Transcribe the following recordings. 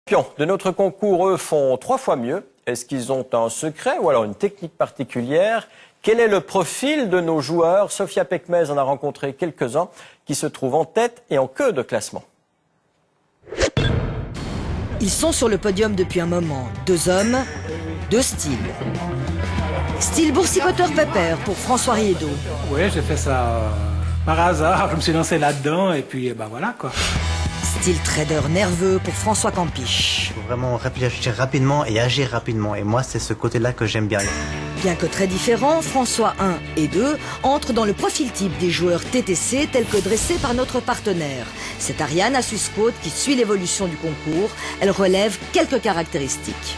De notre concours, eux, font 3 fois mieux. Est-ce qu'ils ont un secret ou alors une technique particulière? Quel est le profil de nos joueurs? Sophia Pekmez en a rencontré quelques-uns qui se trouvent en tête et en queue de classement. Ils sont sur le podium depuis un moment. 2 hommes, 2 styles. Style boursicoteur pépère pour François Riedo. Oui, j'ai fait ça par hasard. Je me suis lancé là-dedans et puis voilà quoi. Style trader nerveux pour François Campiche. Il faut vraiment réfléchir rapidement et agir rapidement. Et moi, c'est ce côté-là que j'aime bien. Bien que très différents, François 1 et 2 entrent dans le profil type des joueurs TTC tel que dressé par notre partenaire. C'est Ariane Assuscote qui suit l'évolution du concours. Elle relève quelques caractéristiques.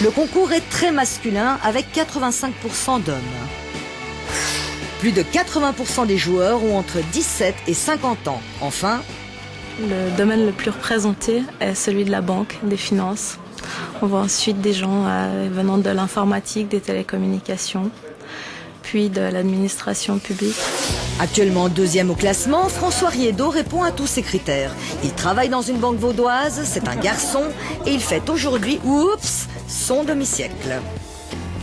Le concours est très masculin avec 85% d'hommes. Plus de 80% des joueurs ont entre 17 et 50 ans. Enfin, le domaine le plus représenté est celui de la banque, des finances. On voit ensuite des gens venant de l'informatique, des télécommunications, puis de l'administration publique. Actuellement 2e au classement, François Riedo répond à tous ces critères. Il travaille dans une banque vaudoise, c'est un garçon et il fête aujourd'hui, son demi-siècle.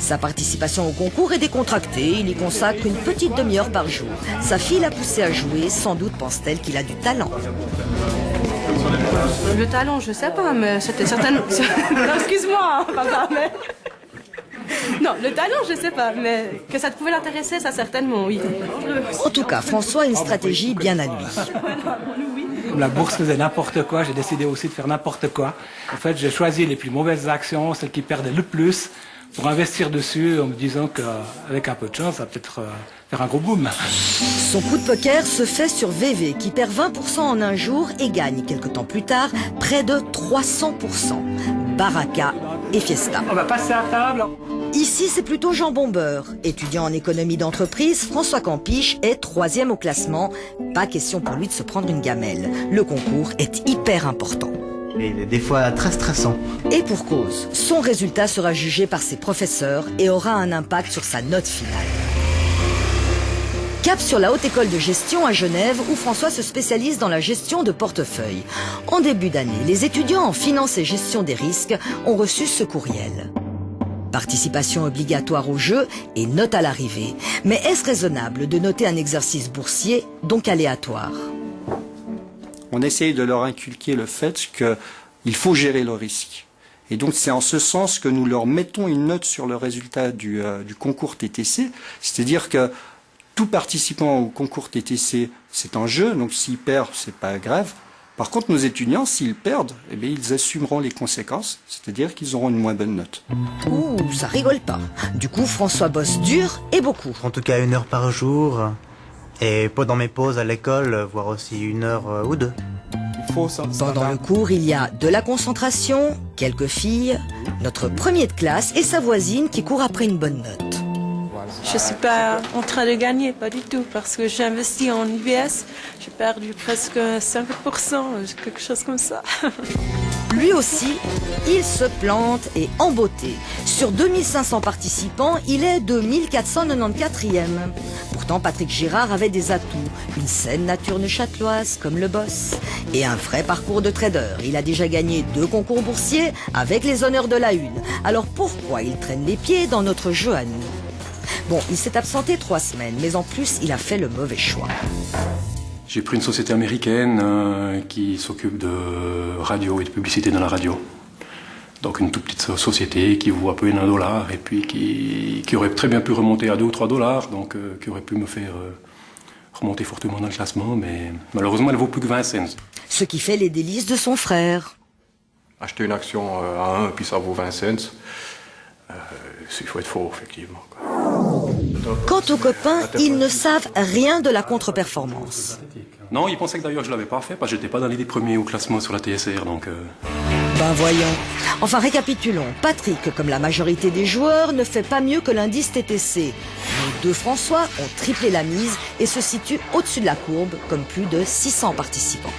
Sa participation au concours est décontractée, il y consacre une petite demi-heure par jour. Sa fille l'a poussé à jouer, sans doute pense-t-elle qu'il a du talent. Le talent, je sais pas, mais c'était certainement... Non, excuse-moi, papa, mais... Non, le talent, je sais pas, mais que ça pouvait l'intéresser, ça certainement, oui. En tout cas, François a une stratégie bien à lui. La bourse faisait n'importe quoi, j'ai décidé aussi de faire n'importe quoi. En fait, j'ai choisi les plus mauvaises actions, celles qui perdaient le plus, pour investir dessus en me disant qu'avec un peu de chance, ça va peut-être faire un gros boom. Son coup de poker se fait sur VV qui perd 20% en un jour et gagne quelques temps plus tard près de 300%. Baraka et Fiesta. On va passer à table. Ici, c'est plutôt jambon beurre. Étudiant en économie d'entreprise, François Campiche est 3e au classement. Pas question pour lui de se prendre une gamelle. Le concours est hyper important. Il est des fois très stressant. Et pour cause, son résultat sera jugé par ses professeurs et aura un impact sur sa note finale. Cap sur la Haute École de Gestion à Genève où François se spécialise dans la gestion de portefeuille. En début d'année, les étudiants en finance et gestion des risques ont reçu ce courriel. Participation obligatoire au jeu et note à l'arrivée. Mais est-ce raisonnable de noter un exercice boursier, donc aléatoire ? On essaye de leur inculquer le fait qu'il faut gérer le risque. Et donc c'est en ce sens que nous leur mettons une note sur le résultat du concours TTC. C'est-à-dire que tout participant au concours TTC, c'est un jeu, donc s'ils perdent, c'est pas grave. Par contre, nos étudiants, s'ils perdent, eh bien, ils assumeront les conséquences, c'est-à-dire qu'ils auront une moins bonne note. Ouh, ça rigole pas. Du coup, François bosse dur et beaucoup. En tout cas 1 heure par jour. Et pendant mes pauses à l'école, voire aussi 1 heure ou 2. Pendant le cours, il y a de la concentration, quelques filles, notre premier de classe et sa voisine qui court après une bonne note. Je ne suis pas en train de gagner, pas du tout, parce que j'ai investi en IBS, j'ai perdu presque 5%, quelque chose comme ça. Lui aussi, il se plante et en beauté. Sur 2500 participants, il est de 1494e. Pourtant, Patrick Girard avait des atouts. Une saine nature neuchâteloise, comme le boss. Et un vrai parcours de trader. Il a déjà gagné 2 concours boursiers avec les honneurs de la une. Alors pourquoi il traîne les pieds dans notre jeu à nous ? Bon, il s'est absenté 3 semaines, mais en plus, il a fait le mauvais choix. J'ai pris une société américaine qui s'occupe de radio et de publicité dans la radio. Donc une toute petite société qui vaut à peu près $1 et puis qui aurait très bien pu remonter à $2 ou $3, donc qui aurait pu me faire remonter fortement dans le classement, mais malheureusement elle vaut plus que 20 cents. Ce qui fait les délices de son frère. Acheter une action à 1 puis ça vaut 20 cents, il faut être fort effectivement. Quant aux copains, ils ne savent rien de la contre-performance. Non, ils pensaient que d'ailleurs je l'avais pas fait parce que j'étais pas dans les premiers au classement sur la TSR, donc... Ben voyons. Enfin, récapitulons. Patrick, comme la majorité des joueurs, ne fait pas mieux que l'indice TTC. Nos 2 François ont triplé la mise et se situent au-dessus de la courbe, comme plus de 600 participants.